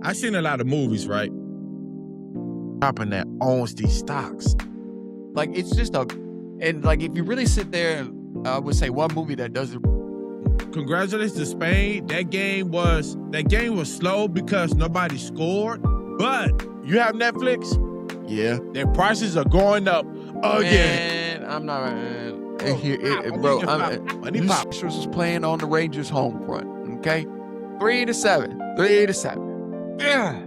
I've seen a lot of movies, right? Dropping that owns these stocks. Like, it's just and like, if you really sit there, I would say one movie that does it. Congratulations to Spain. That game was slow because nobody scored. But you have Netflix? Yeah. Their prices are going up again. Man, I'm not. Bro, Money was playing on the Rangers home front. Okay, 3-7. 3-7. Yeah.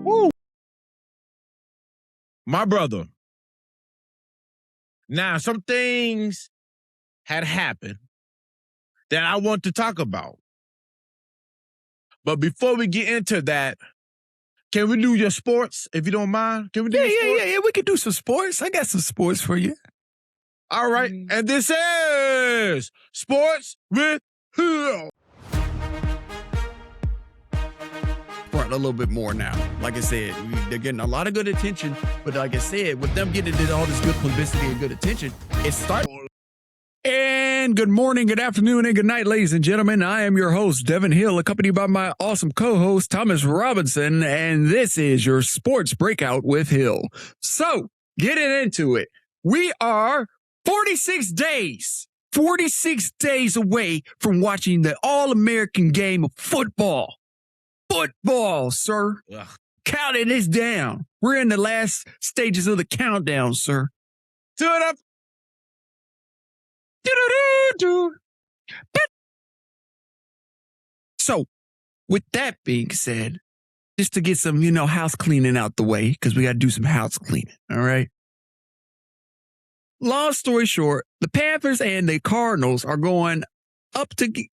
Woo. My brother. Now, some things had happened that I want to talk about. But before we get into that, can we do your sports, if you don't mind? Can we do Yeah. We can do some sports. I got some sports for you. All right. And this is Sports with Hill. Front a little bit more now. Like I said, they're getting a lot of good attention. But like I said, with them getting all this good publicity and good attention, it's starting. And good morning, good afternoon, and good night, ladies and gentlemen. I am your host, Devin Hill, accompanied by my awesome co-host, Thomas Robinson, and this is your Sports Breakout with Hill. So, getting into it, we are 46 days away from watching the All-American game of football. Football, sir. Ugh. Counting this down. We're in the last stages of the countdown, sir. Turn it up. So, with that being said, just to get some, house cleaning out the way, because we got to do some house cleaning, all right? Long story short, the Panthers and the Cardinals are going up to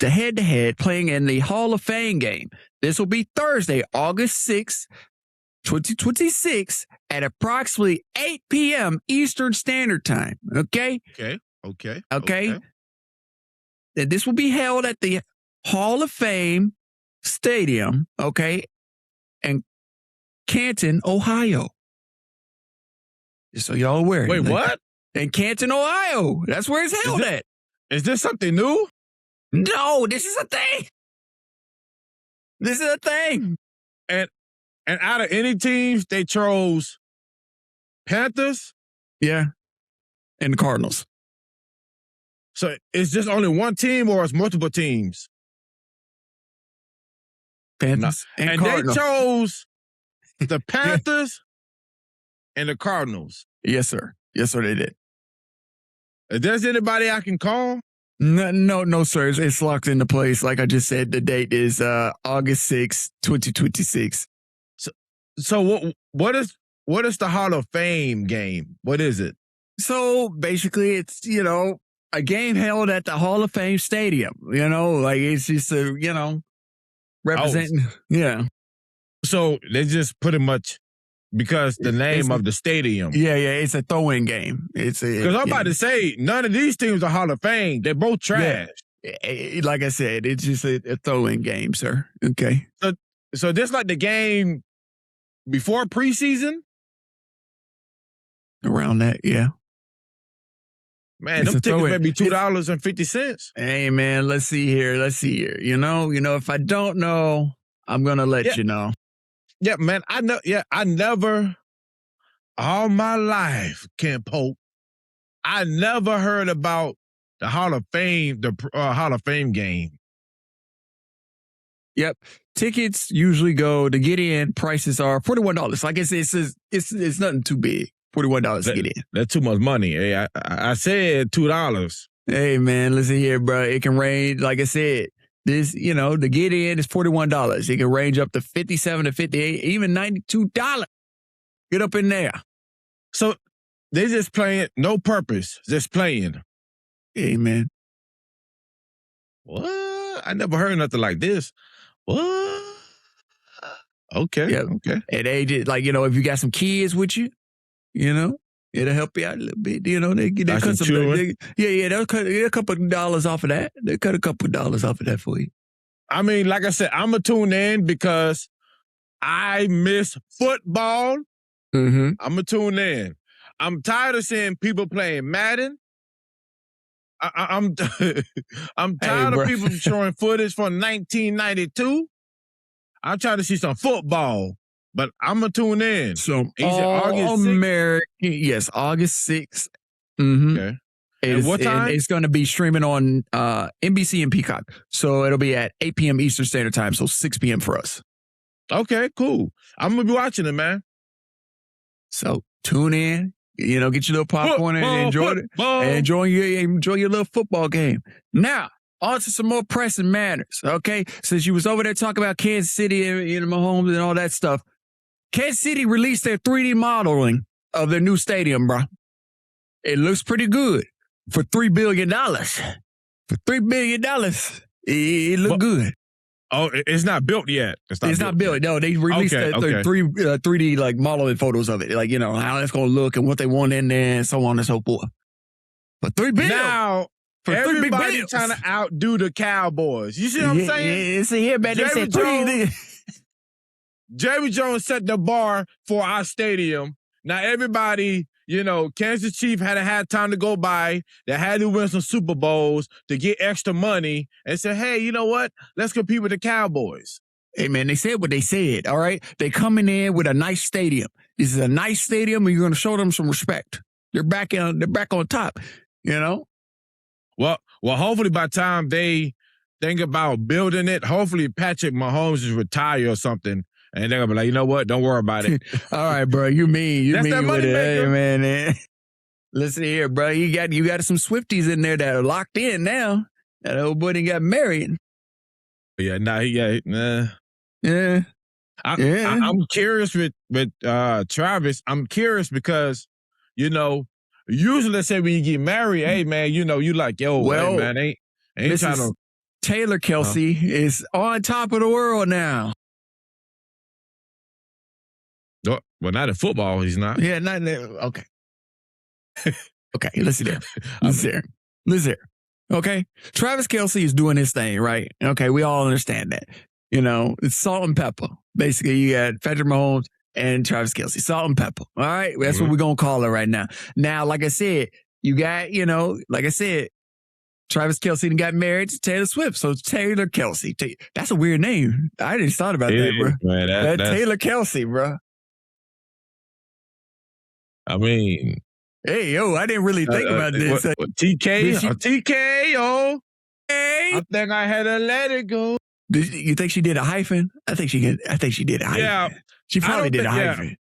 head-to-head playing in the Hall of Fame game. This will be Thursday, August 6th, 2026 at approximately 8 p.m. Eastern Standard Time, okay? Okay. This will be held at the Hall of Fame Stadium, okay, in Canton, Ohio. Just so y'all aware. Wait, what? In Canton, Ohio. That's where it's held at. Is this something new? No, this is a thing. This is a thing. And out of any teams, they chose Panthers? Yeah. And the Cardinals. So it's just only one team or it's multiple teams? Panthers and Cardinals. They chose the Panthers and the Cardinals. Yes, sir. Yes, sir, they did. Is there anybody I can call? No, sir. It's locked into place. Like I just said, the date is August 6th, 2026. So what is the Hall of Fame game? What is it? So basically it's, a game held at the Hall of Fame Stadium. Like it's just representing. Yeah. So they just pretty much because the name of the stadium. Yeah. It's a throw-in game. Because I'm about to say none of these teams are Hall of Fame. They're both trash. Yeah. Like I said, it's just a throw-in game, sir. Okay. So this like the game before preseason? Around that, yeah. Man, them tickets may be $2.50. Hey, man, let's see here. If I don't know, I'm going to let you know. Yeah, man, I know. Yeah, I never, all my life, Ken Pope, I never heard about the Hall of Fame, Hall of Fame game. Yep. Tickets usually go to get in. Prices are $41. Like I said, it's nothing too big. $41 to get in. That's too much money. Hey, I said $2. Hey, man, listen here, bro. It can range, like I said, this, to get in is $41. It can range up to $57 to $58, even $92. Get up in there. So they just playing, no purpose, just playing. Hey, man. What? I never heard nothing like this. What? Okay. Yeah. Okay. And they just, if you got some kids with you, it'll help you out a little bit. They cut some. They'll cut a couple of dollars off of that. They cut a couple of dollars off of that for you. I mean, like I said, I'm gonna tune in because I miss football. Mm-hmm. I'm gonna tune in. I'm tired of seeing people playing Madden. I'm tired of people showing footage from 1992. I'm trying to see some football, but I'm gonna tune in. So He said August 6th? American, yes, August 6th. Mm-hmm. Okay. And what time? It's going to be streaming on NBC and Peacock. So it'll be at 8 p.m. Eastern Standard Time, so 6 p.m. for us. Okay, cool. I'm gonna be watching it, man. So tune in, get your little popcorn and enjoy it. And enjoy your little football game. Now, on to some more pressing matters, okay? Since you was over there talking about Kansas City and Mahomes and all that stuff, Kansas City released their 3D modeling of their new stadium, bro. It looks pretty good for $3 billion. For $3 billion, it looked good. Oh, it's not built yet. It's not built. No, they released their 3D like modeling photos of it, like how it's gonna look and what they want in there and so on and so forth. But $3 billion now. For everybody trying to outdo the Cowboys. You see what I'm saying? Yeah, see here, man. They said Jerry Jones set the bar for our stadium. Now everybody, Kansas Chiefs had time to go by. They had to win some Super Bowls to get extra money and say, hey, you know what? Let's compete with the Cowboys. Hey, man, they said what they said, all right? They coming in with a nice stadium. This is a nice stadium, and you're going to show them some respect. They're back on top, Well, hopefully by the time they think about building it, hopefully Patrick Mahomes is retired or something, and they're gonna be like, you know what? Don't worry about it. All right, bro. You mean That's that with money it, maker. hey, man? Listen here, bro. You got some Swifties in there that are locked in now. That old boy done got married. Yeah, nah. Yeah. I'm curious with Travis. I'm curious because, usually let's say when you get married, hey man, you like, yo, hey, man, ain't trying to. Taylor Kelsey is on top of the world now. Well, not in football, he's not. Yeah, not okay. Okay, listen here. Okay, Travis Kelsey is doing his thing, right? Okay, we all understand that. It's salt and pepper. Basically, you got Patrick Mahomes and Travis Kelsey, salt and pepper. All right, that's what we're gonna call it right now. Now, like I said, you got, Travis Kelsey got married to Taylor Swift, so Taylor Kelsey. That's a weird name. I didn't thought about that, bro. Man, that's Taylor Kelsey, bro. I mean, hey, yo, I didn't really think about this. TK, yo. Hey. I think I had to let it go. You think she did a hyphen? I think she did a hyphen. Yeah. She probably did a hyphen.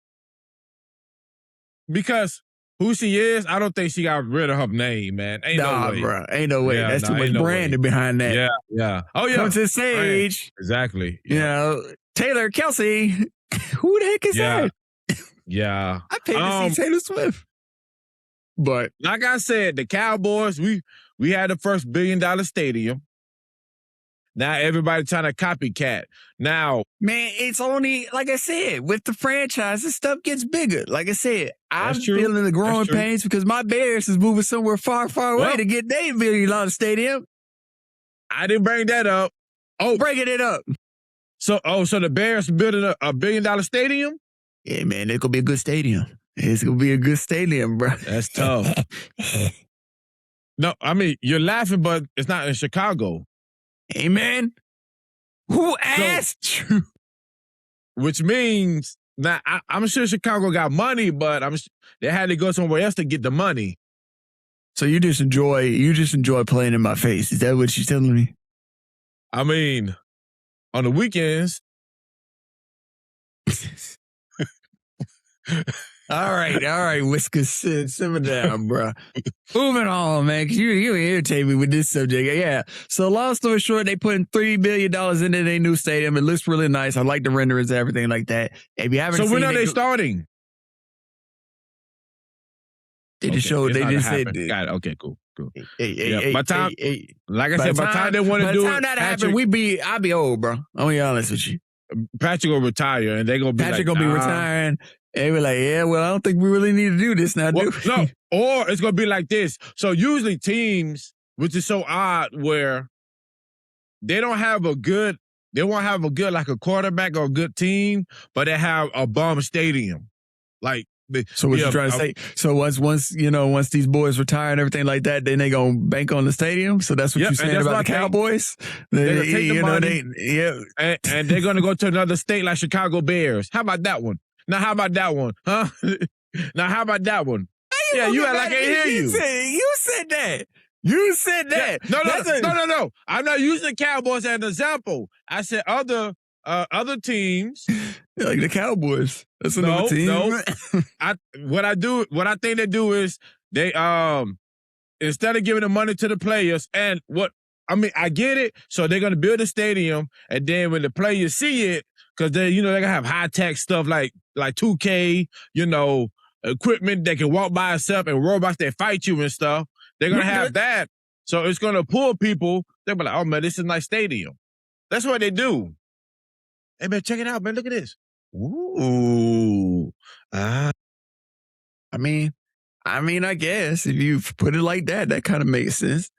Because who she is, I don't think she got rid of her name, man. Ain't no way. Bro. Ain't no way. That's too much branding behind that. Yeah. Oh, yeah. Come to the stage. Exactly. Taylor Kelsey. Who the heck is that? Yeah. I paid to see Taylor Swift. But like I said, the Cowboys, we had the first $1 billion stadium. Now everybody trying to copycat. Now, man, it's only, like I said, with the franchise, this stuff gets bigger. Like I said, I'm feeling the growing pains because my Bears is moving somewhere far, far away to get their $1 billion stadium. I didn't bring that up. Oh, bringing it up. So the Bears building a $1 billion stadium? Yeah, man, it's going to be a good stadium. It's going to be a good stadium, bro. That's tough. No, I mean, you're laughing, but it's not in Chicago. Hey, man, who asked you? Which means, now, I'm sure Chicago got money, but they had to go somewhere else to get the money. So you just enjoy playing in my face. Is that what she's telling me? I mean, on the weekends. All right, Whiskers, simmer down, bro. Moving on, man, because you irritate me with this subject. Yeah. So long story short, they putting $3 billion into their new stadium. It looks really nice. I like the renderings and everything like that. If you haven't seen, so when are they starting? They just showed. They just said. Got it. Okay, cool. Hey, by time, like I said, by the time they want to do it, by the time that happens, I'll be old, bro. I'm gonna be honest with you. Patrick will retire, and they're gonna be Patrick gonna be retiring. And we're like, yeah, well, I don't think we really need to do this now, do we? No, or it's going to be like this. So usually teams, which is so odd, where they won't have a good, like a quarterback or a good team, but they have a bum stadium. Like So what you trying to say? So once these boys retire and everything like that, then they gonna bank on the stadium. So that's what you're saying about the Cowboys. They're gonna take the money, and they're gonna go to another state like Chicago Bears. How about that one? Now how about that one? Huh? Now how about that one? Yeah, you act like I can't hear you. You said that. You said that. Yeah. No. I'm not using the Cowboys as an example. I said other teams. Like the Cowboys. That's another team. No. What I think they do is they instead of giving the money to the players I get it. So they're gonna build a stadium, and then when the players see it, because they're gonna have high tech stuff like 2K, equipment that can walk by itself and robots that fight you and stuff. They're going to have that. So it's going to pull people. They'll be like, oh, man, this is a nice stadium. That's what they do. Hey, man, check it out, man. Look at this. Ooh. I mean, I guess if you put it like that, that kind of makes sense.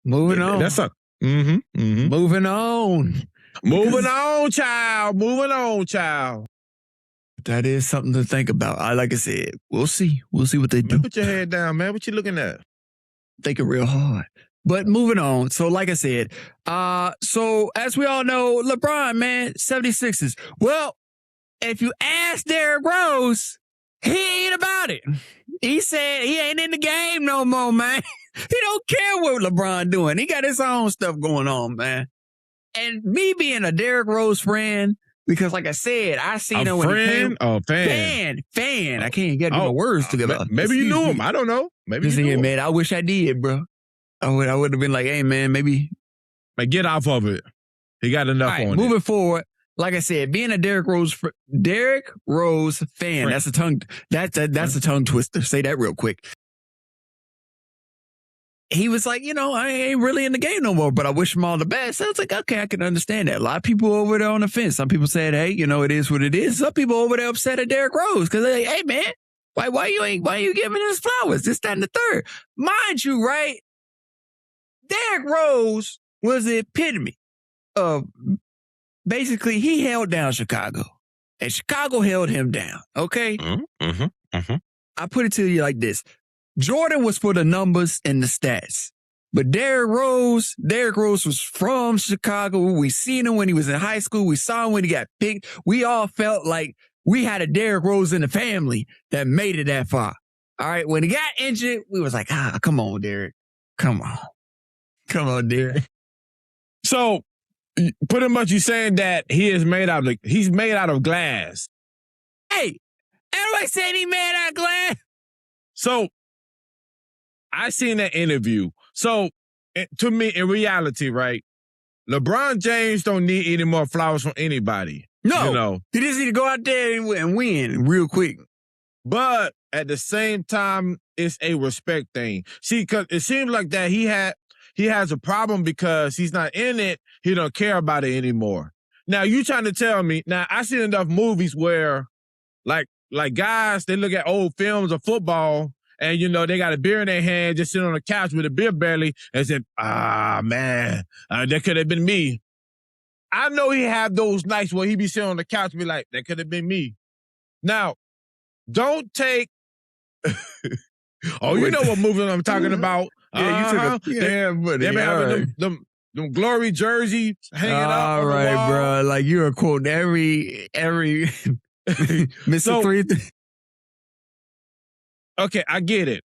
Moving on. That's a... Mm-hmm. Moving on. Moving on, child. That is something to think about. Like I said, we'll see. We'll see what they do. Man, put your head down, man. What you looking at? Thinking real hard. But moving on. So like I said, so as we all know, LeBron, man, 76ers. Well, if you ask Derrick Rose, he ain't about it. He said he ain't in the game no more, man. He don't care what LeBron doing. He got his own stuff going on, man. And me being a Derrick Rose friend, because like I said, I seen him when he came. Fan. I can't get my words together. Maybe you knew him. I don't know. Maybe you knew him. Man, I wish I did, bro. I would have been like, hey, man, maybe. Like, get off of it. He got enough on it. Moving forward, like I said, being a Derrick Rose fan, that's a tongue twister. Say that real quick. He was like, I ain't really in the game no more, but I wish him all the best. I was like, okay, I can understand that. A lot of people over there on the fence. Some people said, hey, it is what it is. Some people over there upset at Derrick Rose because they're like, hey, man, why you giving us flowers? This, that, and the third. Mind you, right? Derrick Rose was the epitome of basically he held down Chicago and Chicago held him down. Okay. I put it to you like this. Jordan was for the numbers and the stats. But Derrick Rose was from Chicago. We seen him when he was in high school. We saw him when he got picked. We all felt like we had a Derrick Rose in the family that made it that far. All right. When he got injured, we was like, come on, Derrick. Come on, Derrick. So pretty much you saying that he's made out of glass. Hey, everybody said he made out of glass. So I seen that interview. So to me, in reality, right, LeBron James don't need any more flowers from anybody. No, he just need to go out there and win real quick. But at the same time, it's a respect thing. See, because it seems like that he has a problem because he's not in it. He don't care about it anymore. Now, you trying to tell me, now I seen enough movies where like guys, they look at old films of football and, they got a beer in their hand, just sitting on the couch with a beer belly and said, man, that could have been me. I know he have those nights where he be sitting on the couch and be like, that could have been me. Now, don't take... you know what movie I'm talking about. Yeah, you took buddy. They been having them glory jerseys hanging up on the wall. All right, bro. Like, you're quoting every Mr. 3. Okay, I get it.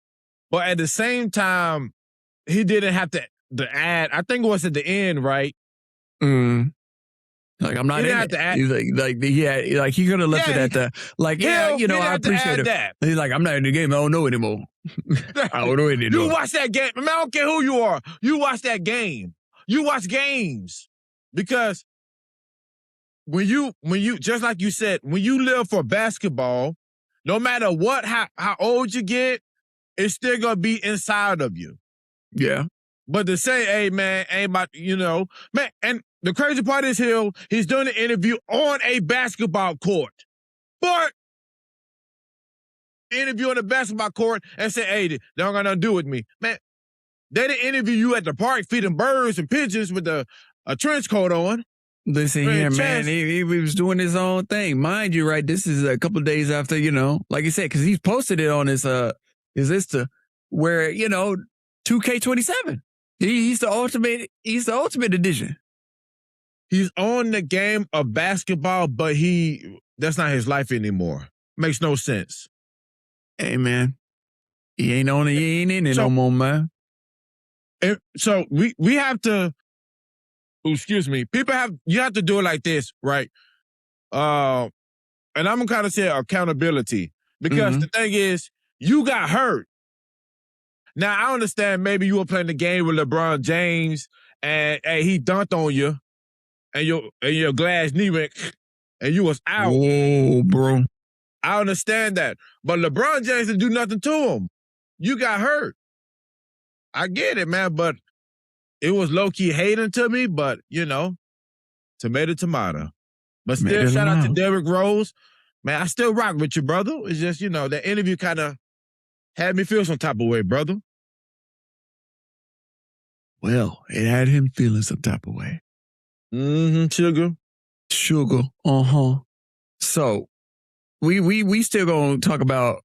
But at the same time, he didn't have to add. I think it was at the end, right? Like, I'm not in it. He's he could have left it at the, I appreciate it. That. He's like, I'm not in the game. I don't know anymore. I don't know anymore. You watch that game. I mean, I don't care who you are. You watch that game. You watch games. Because when you, just like you said, when you live for basketball, no matter how old you get, it's still going to be inside of you. Yeah. But to say, hey, man, ain't about, man, and the crazy part is he's doing an interview on a basketball court. But interview on a basketball court and say, hey, they don't got nothing to do with me. Man, they didn't interview you at the park feeding birds and pigeons with a trench coat on. Listen here, man. He was doing his own thing. Mind you, right? This is a couple of days after, like you said, because he's posted it on his Insta where, 2K27. He's the ultimate edition. He's on the game of basketball, but that's not his life anymore. Makes no sense. Hey, man. He ain't in it no more, man. So we have to, excuse me, you have to do it like this, right? And I'm going to kind of say accountability, because the thing is, you got hurt. Now, I understand maybe you were playing the game with LeBron James and he dunked on you and your glass knee went and you was out. Oh, bro. I understand that. But LeBron James didn't do nothing to him. You got hurt. I get it, man, but it was low-key hating to me, but, tomato. But still, shout out to Derrick Rose. Man, I still rock with you, brother. It's just, that interview kind of had me feel some type of way, brother. Well, it had him feeling some type of way. Sugar. So, we still gonna talk about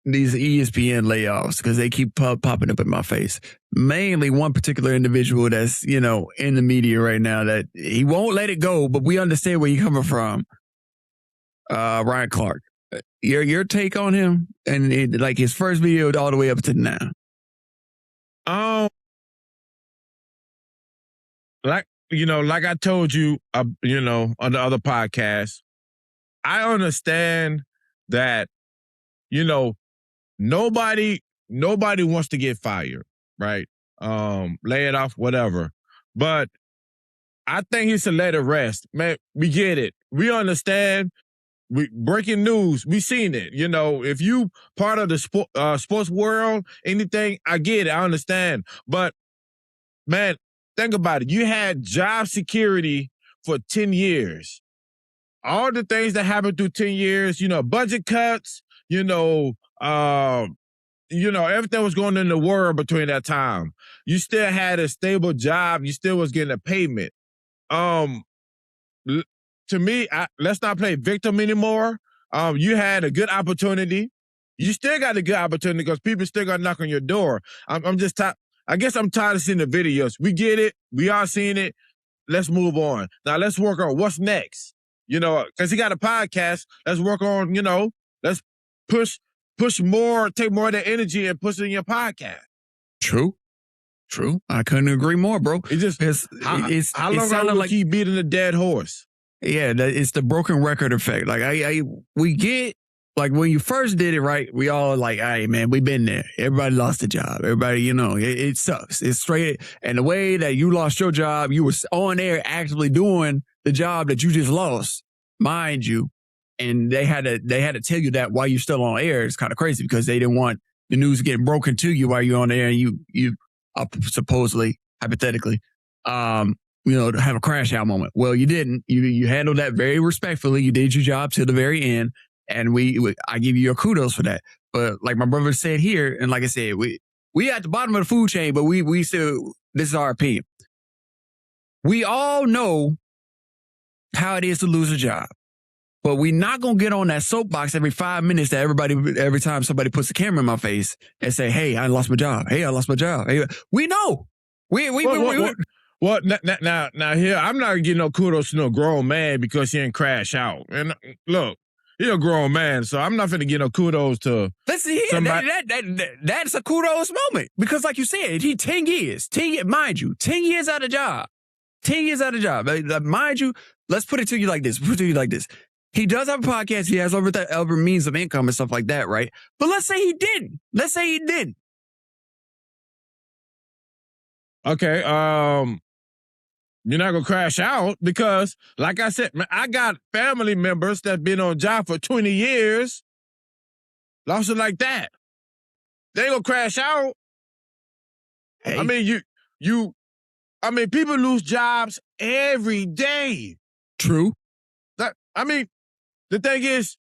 these ESPN layoffs because they keep popping up in my face. Mainly one particular individual that's, in the media right now that he won't let it go, but we understand where you're coming from. Ryan Clark. Your take on him and his first video all the way up to now. Like I told you, on the other podcast, I understand that, nobody wants to get fired, right? Lay it off, whatever. But I think he should let it rest. Man, we get it. We understand. Breaking news, we seen it. If you part of the sports world, anything, I get it. I understand. But, man, think about it. You had job security for 10 years. All the things that happened through 10 years, budget cuts, everything was going on in the world between that time. You still had a stable job. You still was getting a payment. To me, let's not play victim anymore. You had a good opportunity. You still got a good opportunity because people still got to knock on your door. I'm just tired. I guess I'm tired of seeing the videos. We get it. We are seeing it. Let's move on. Now let's work on what's next. Because he got a podcast. Let's work on, let's push more, take more of that energy and push it in your podcast. True. I couldn't agree more, bro. How long are we keep beating the dead horse? Yeah, it's the broken record effect. We get, when you first did it, right, we all hey, man, we been there. Everybody lost a job. Everybody, it sucks. It's straight. And the way that you lost your job, you were on there actively doing the job that you just lost, mind you. And they had to tell you that while you're still on air. It's kind of crazy because they didn't want the news getting broken to you while you're on air and you supposedly, hypothetically, to have a crash out moment. Well, you didn't. You handled that very respectfully. You did your job till the very end, and I give you your kudos for that. But like my brother said here, and like I said, we at the bottom of the food chain, but we still, this is our opinion. We all know how it is to lose a job, but we're not gonna get on that soapbox every 5 minutes that every time somebody puts a camera in my face and say, "Hey, I lost my job. Hey, I lost my job." Hey, we know. Well, now here, I'm not getting no kudos to no grown man because he didn't crash out. And look, he's a grown man, so I'm not finna get no kudos to somebody. That's a kudos moment because, like you said, 10 years, mind you, 10 years out of job. 10 years out of job. Mind you, let's put it to you like this. He does have a podcast. He has other means of income and stuff like that, right? But let's say he didn't. Okay, you're not gonna crash out because, like I said, man, I got family members that been on job for 20 years, lost it like that. They ain't gonna crash out. Hey. I mean, people lose jobs every day. True. The thing is,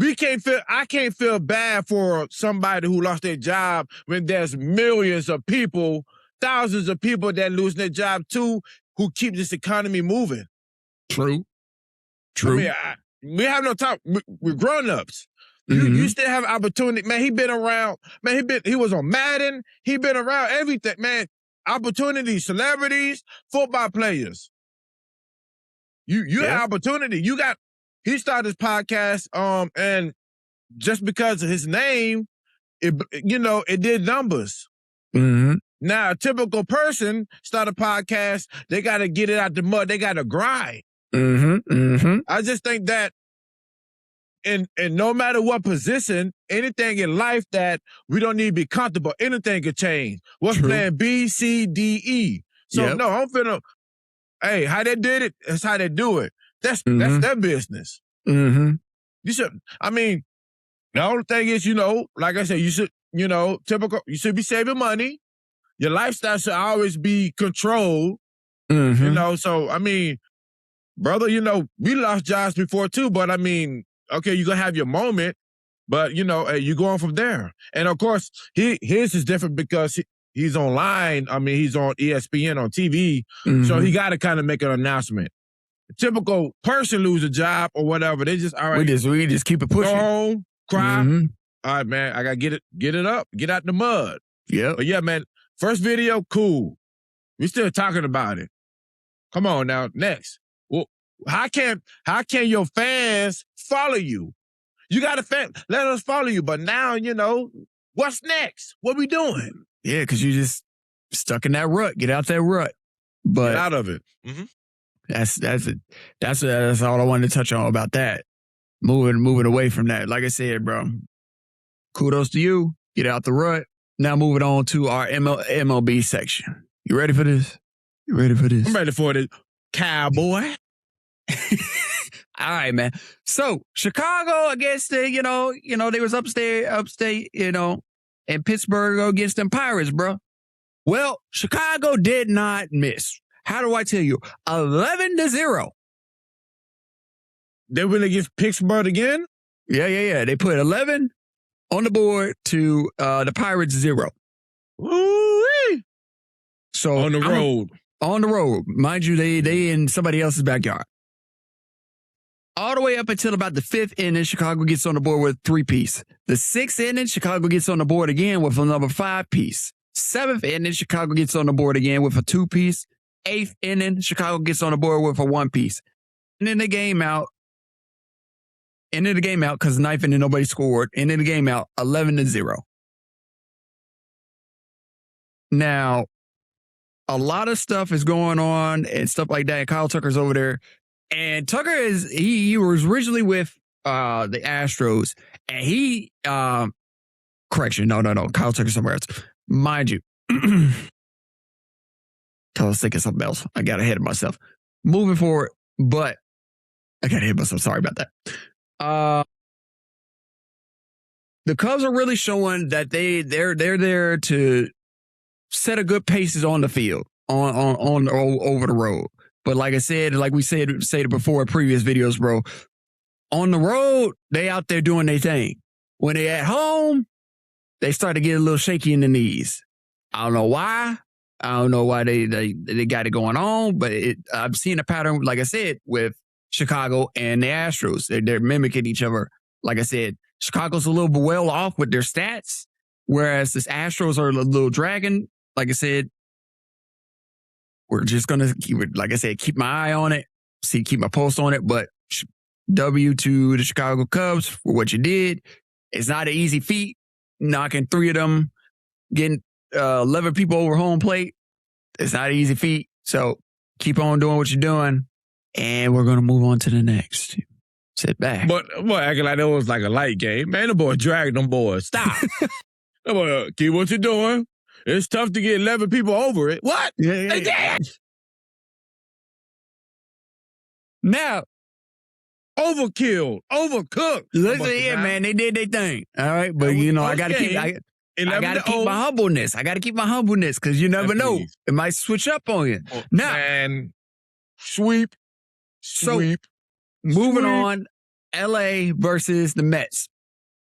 I can't feel bad for somebody who lost their job when there's millions of people, thousands of people that lose their job too. who keep this economy moving. True. I mean, we have no time. We're grown-ups. You still have opportunity. Man, he been around. Man, he was on Madden. He been around everything, man. Opportunities, celebrities, football players. You have opportunity. He started his podcast, and just because of his name, it did numbers. Now, a typical person start a podcast, they got to get it out the mud. They got to grind. I just think that and no matter what position, anything in life that we don't need to be comfortable, anything could change. What's plan B, C, D, E? So, no, I'm finna, hey, how they did it, that's how they do it. That's their business. You should, I mean, the only thing is, like I said, you should, typical, you should be saving money. Your lifestyle should always be controlled. So, I mean, brother, we lost jobs before too, but I mean, okay, you're going to have your moment, but, you're going from there. And, of course, his is different because he's online. I mean, he's on ESPN on TV, so he got to kind of make an announcement. A typical person lose a job or whatever, they just, all right. We just keep it pushing. Go home, cry. All right, man, I got to get it up, get out the mud. But, yeah, man, first video, cool. We still talking about it. Come on now, next. Well, how can your fans follow you? You got a fan, let us follow you. But now, what's next? What we doing? Yeah, because you just stuck in that rut. Get out that rut. But get out of it. That's all I wanted to touch on about that. Moving away from that. Like I said, bro, kudos to you. Get out the rut. Now moving on to our MLB section. You ready for this? I'm ready for it, cowboy. All right, man. So Chicago against they was upstate, and Pittsburgh against them Pirates, bro. Well, Chicago did not miss. How do I tell you? 11-0. They win against Pittsburgh again? Yeah. They put 11 on the board to the Pirates 0. Ooh-wee. So on the road. On the road. Mind you, they in somebody else's backyard. All the way up until about the 5th inning, Chicago gets on the board with 3-piece. The 6th inning, Chicago gets on the board again with another 5-piece. 7th inning, Chicago gets on the board again with a 2-piece. 8th inning, Chicago gets on the board with a 1-piece. And then the game out. Ended the game out because the 9th inning, nobody scored. Ended the game out 11-0. Now, a lot of stuff is going on and stuff like that. And Kyle Tucker's over there. And Tucker he was originally with the Astros. And he, correction, no. Kyle Tucker's somewhere else. Mind you. I was thinking something else. I got ahead of myself. Moving forward, but I got ahead of myself. Sorry about that. The Cubs are really showing that they're there to set a good paces on the field, on over the road. But like I said, like we said it before in previous videos, bro, on the road, they out there doing their thing. When they at home, they start to get a little shaky in the knees. I don't know why. I don't know why they got it going on, but I've seen a pattern, like I said, with Chicago and the Astros. They're mimicking each other. Like I said, Chicago's a little bit well off with their stats, whereas the Astros are a little dragging. Like I said, we're just going to keep it, like I said, keep my eye on it, keep my post on it. But W to the Chicago Cubs for what you did. It's not an easy feat, knocking 3 of them, getting 11 people over home plate. It's not an easy feat. So keep on doing what you're doing. And we're going to move on to the next. Sit back. But boy, acting like that was like a light game. Man, the boy dragged them boys. Stop. The boy, keep what you're doing. It's tough to get 11 people over it. What? Yeah. Now, overkill, overcooked. Listen, man, they did their thing. All right, but I got to keep. I got to keep my humbleness. I got to keep my humbleness because you never know. It might switch up on you. Now, man, sweep. Moving on, LA versus the Mets.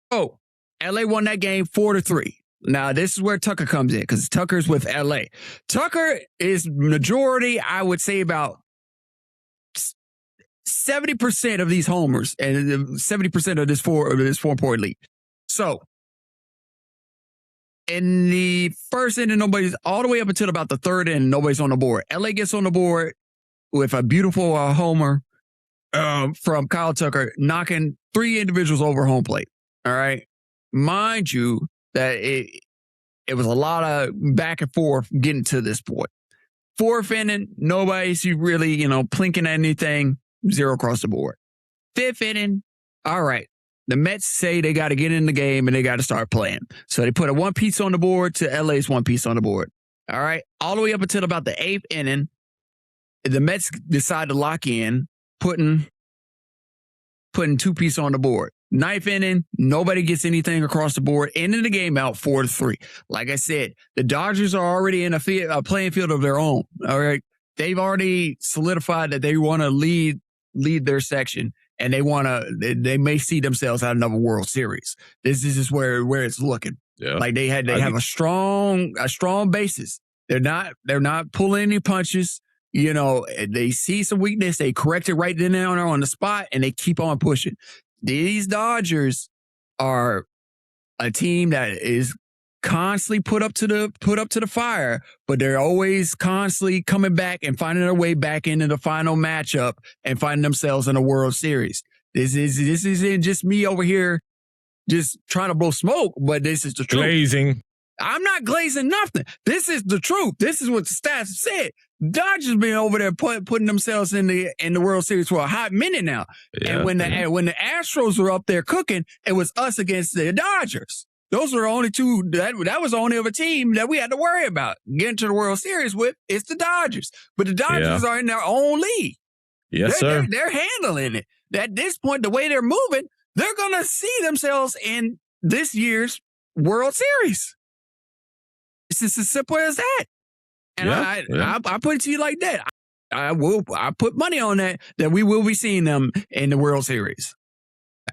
Oh, LA won that game 4-3. Now, this is where Tucker comes in because Tucker's with LA. Tucker is majority, I would say about 70% of these homers and 70% of this 4-point lead. So, in the first inning, nobody's all the way up until about the third inning, nobody's on the board. LA gets on the board with a beautiful homer from Kyle Tucker, knocking 3 individuals over home plate. All right. Mind you, that it was a lot of back and forth getting to this point. 4th inning, nobody's really, plinking at anything, 0 across the board. 5th inning, all right. The Mets say they got to get in the game and they got to start playing. So they put a 1 piece on the board to LA's 1 piece on the board. All right. All the way up until about the 8th inning, the Mets decide to lock in, putting 2 pieces on the board. 9th inning, nobody gets anything across the board. Ending the game out 4-3. Like I said, the Dodgers are already in a playing field of their own. All right. They've already solidified that they want to lead their section, and they may see themselves at another World Series. This is just where it's looking. Yeah. Like they have a strong basis. They're not pulling any punches. They see some weakness, they correct it right then and there on the spot, and they keep on pushing. These Dodgers are a team that is constantly put up to the fire, but they're always constantly coming back and finding their way back into the final matchup and finding themselves in a World Series. This isn't just me over here just trying to blow smoke, but this is the truth. Glazing. I'm not glazing nothing. This is the truth. This is what the stats said. Dodgers been over there putting themselves in the World Series for a hot minute now. Yeah, and when the Astros were up there cooking, it was us against the Dodgers. Those were the only two. That was the only other team that we had to worry about getting to the World Series with. It's the Dodgers, but the Dodgers are in their own league. Yes, sir. They're handling it. At this point, the way they're moving, they're gonna see themselves in this year's World Series. It's just as simple as that. And I put it to you like that. I put money on that we will be seeing them in the World Series.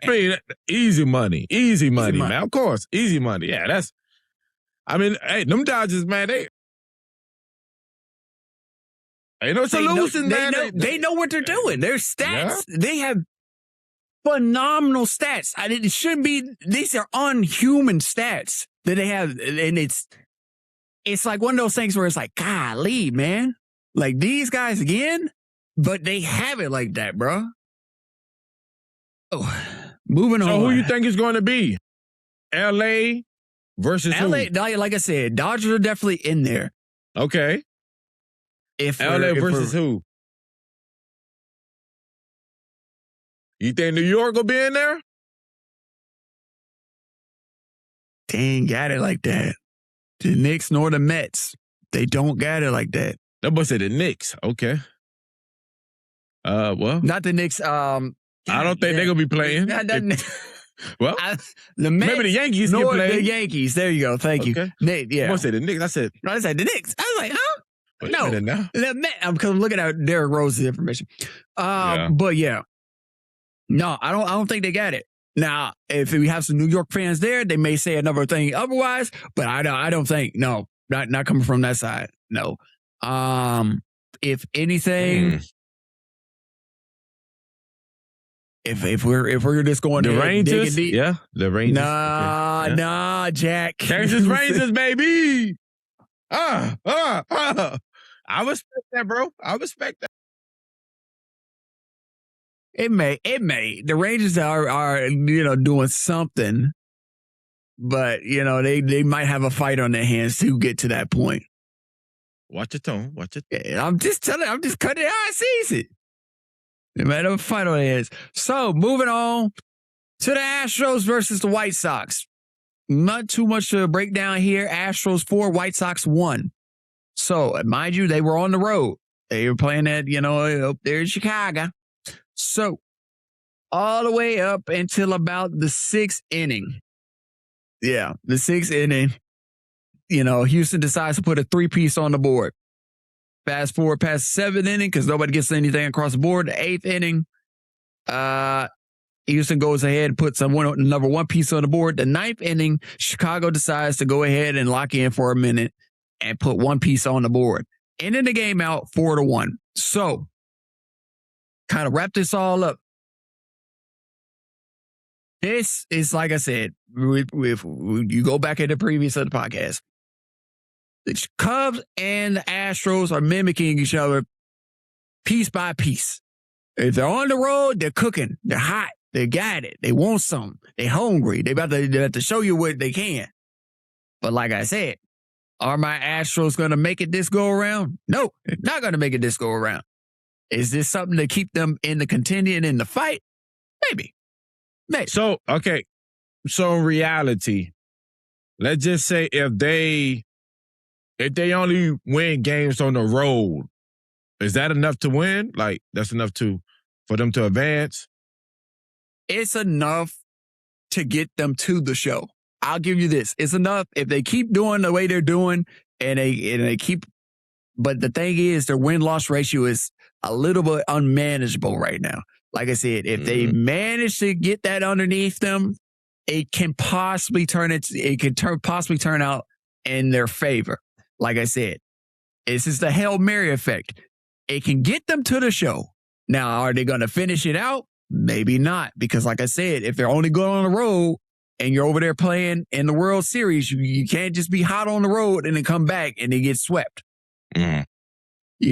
I mean, easy money, man. Of course, easy money. Yeah, hey, them Dodgers, man, they ain't no solution, man. They know what they're doing. Their stats, they have phenomenal stats. It shouldn't be. These are unhuman stats that they have, and it's like one of those things where it's like, golly, man, like these guys again, but they have it like that, bro. Oh, moving on. So who you think is going to be? LA versus LA, who? like I said, Dodgers are definitely in there. Okay. LA versus who? You think New York will be in there? They ain't got it like that. The Knicks nor the Mets. They don't got it like that. That boy said the Knicks. Okay. Well. Not the Knicks. I don't think they're going to be playing. Well, the Mets, maybe the Yankees can play. The Yankees. There you go. Thank you. Yeah. I said the Knicks. I said the Knicks. I was like, huh? Wait no. The Mets, because I'm looking at Derrick Rose's information. But yeah. No, I don't think they got it. Now, if we have some New York fans there, they may say another thing otherwise, but I don't think, no, not coming from that side. No. If anything, if we're just going the to Rangers, deep, the Rangers. Nah, Jack. Texas Rangers, baby. I respect that, bro. I respect that. It may. The Rangers are doing something, but they might have a fight on their hands to get to that point. Watch your tone. Watch it. I'm just cutting it how I sees it. They might have a fight on their hands. So moving on to the Astros versus the White Sox. Not too much to break down here. Astros 4, White Sox 1. So mind you, they were on the road. They were playing at up there in Chicago. So, all the way up until about the 6th inning. Yeah, the 6th inning. Houston decides to put a 3-piece on the board. Fast forward past the 7th inning because nobody gets anything across the board. The 8th inning, Houston goes ahead and puts number one piece on the board. The ninth inning, Chicago decides to go ahead and lock in for a minute and put one piece on the board. Ending the game out 4-1. So, kind of wrap this all up. This is, like I said, with you go back at the previous of the podcast. The Cubs and the Astros are mimicking each other piece by piece. If they're on the road, they're cooking. They're hot. They got it. They want something. They're hungry. They about to show you what they can. But like I said, are my Astros going to make it this go around? No, they're not going to make it this go around. Is this something to keep them in the contention in the fight? Maybe. So, okay. So in reality, let's just say if they only win games on the road, is that enough to win? Like, that's enough for them to advance? It's enough to get them to the show. I'll give you this. It's enough if they keep doing the way they're doing and they keep, but the thing is their win-loss ratio is a little bit unmanageable right now. Like I said, if they manage to get that underneath them, it can possibly turn out in their favor. Like I said, this is the Hail Mary effect. It can get them to the show. Now, are they going to finish it out? Maybe not. Because like I said, if they're only going on the road and you're over there playing in the World Series, you can't just be hot on the road and then come back and they get swept. You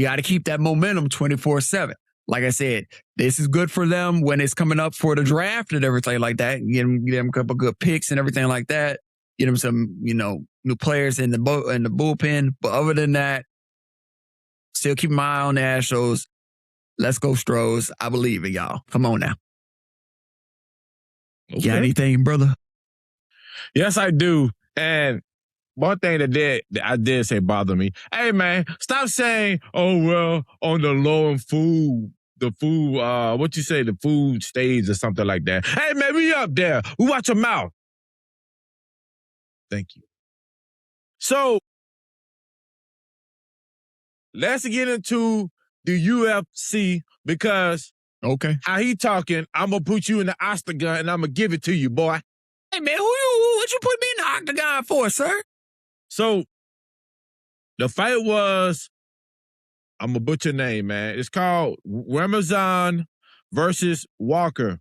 got to keep that momentum 24/7. Like I said, this is good for them when it's coming up for the draft and everything like that. Get them a couple good picks and everything like that. Get them some, new players in the bullpen. But other than that, still keep my eye on the Astros. Let's go, Stros. I believe in y'all. Come on now. Okay. Got anything, brother? Yes, I do. And one thing that I did say bother me. Hey, man, stop saying, oh, well, on the low and food, the food stage or something like that. Hey, man, we up there. We watch your mouth. Thank you. So, let's get into the UFC because how he talking, I'm going to put you in the octagon and I'm going to give it to you, boy. Hey, man, what you put me in the octagon for, sir? So, the fight was, I'm going to butcher your name, man. It's called Ramazan versus Walker.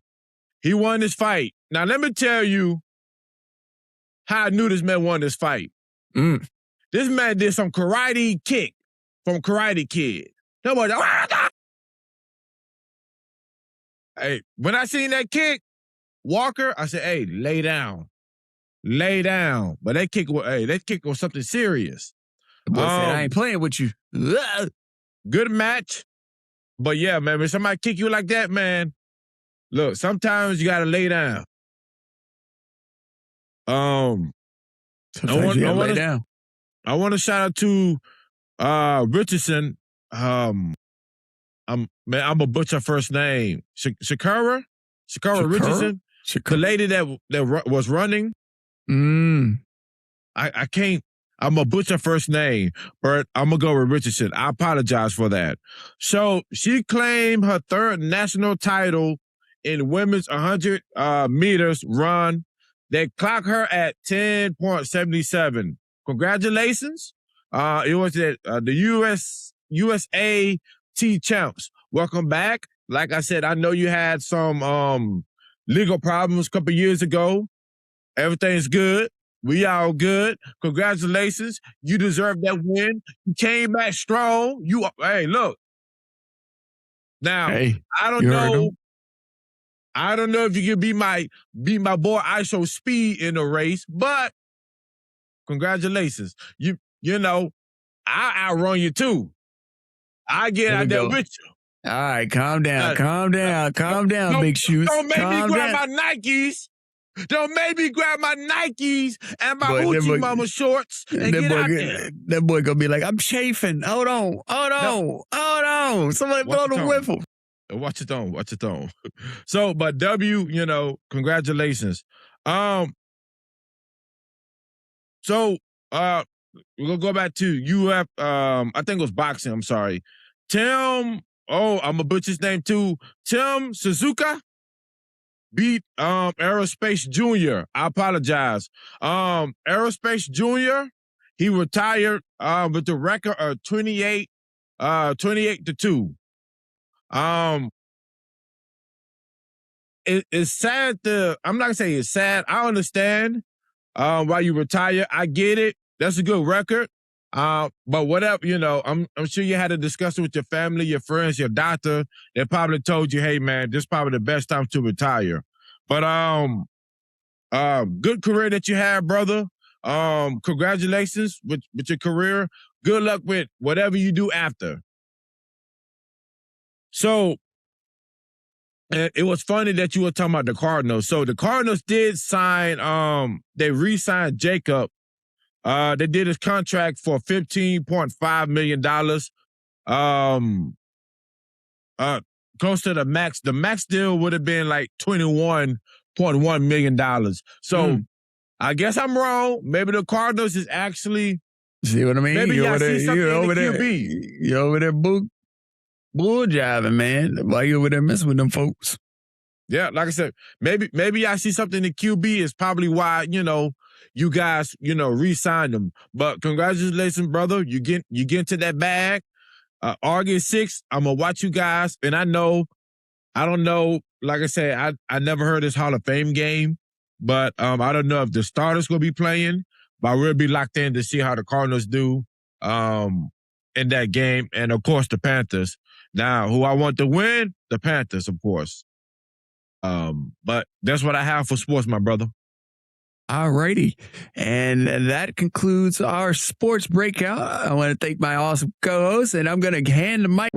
He won this fight. Now, let me tell you how I knew this man won this fight. This man did some karate kick from Karate Kid. Hey, when I seen that kick, Walker, I said, hey, lay down. Lay down. But that kick was something serious. The boy said, I ain't playing with you. Good match. But yeah, man, when somebody kick you like that, man, look, sometimes you got to lay down. Sometimes you got to lay down. I want to shout out to Richardson. I'm a butcher first name. Shakara Richardson. The lady that was running. I can't. I'm a butcher first name, but I'm gonna go with Richardson. I apologize for that. So she claimed her third national title in women's 100 meters run. They clocked her at 10.77. Congratulations. It was the USA champs. Welcome back. Like I said, I know you had some legal problems a couple years ago. Everything's good. We all good. Congratulations. You deserve that win. You came back strong. Hey, look. Now, hey, I don't know. I don't know if you can beat my boy ISO Speed in the race, but congratulations. You know, I outrun you too. I get out there with you. All right, calm down, Big Shoes. Don't make me grab my Nikes. Don't make me grab my Nikes and my Hoochie Mama shorts and get out there. That boy gonna be like, I'm chafing. Hold on. Somebody blow the whiffle. Watch it on. So, but congratulations. So, we're gonna go back to UF. I think it was boxing. I'm sorry, Tim. Oh, I'm gonna butcher his name too. Tim Suzuka. beat Aerospace Jr. I apologize. Aerospace Jr. He retired with the record of 28-2. It's sad I'm not gonna say it's sad. I understand why you retire. I get it. That's a good record. But whatever, I'm sure you had a discussion with your family, your friends, your doctor. They probably told you, hey man, this is probably the best time to retire. But good career that you had, brother. Congratulations with your career. Good luck with whatever you do after. So it was funny that you were talking about the Cardinals. So the Cardinals did sign, they re-signed Jacob. They did his contract for $15.5 million. Close to the max. The max deal would have been like $21.1 million. So I guess I'm wrong. Maybe the Cardinals is actually. See what I mean? Maybe y'all see something in the QB. You over there bull jiving, man. Why you over there messing with them folks? Yeah, like I said, maybe I see something in the QB is probably why, you guys, re-signed them. But congratulations, brother. You get into that bag. August 6th, I'm going to watch you guys. And I don't know, like I said, I never heard this Hall of Fame game. But I don't know if the starters going to be playing. But we'll be locked in to see how the Cardinals do in that game. And, of course, the Panthers. Now, who I want to win? The Panthers, of course. But that's what I have for sports, my brother. All righty. And that concludes our sports breakout. I want to thank my awesome co-host, and I'm going to hand the mic.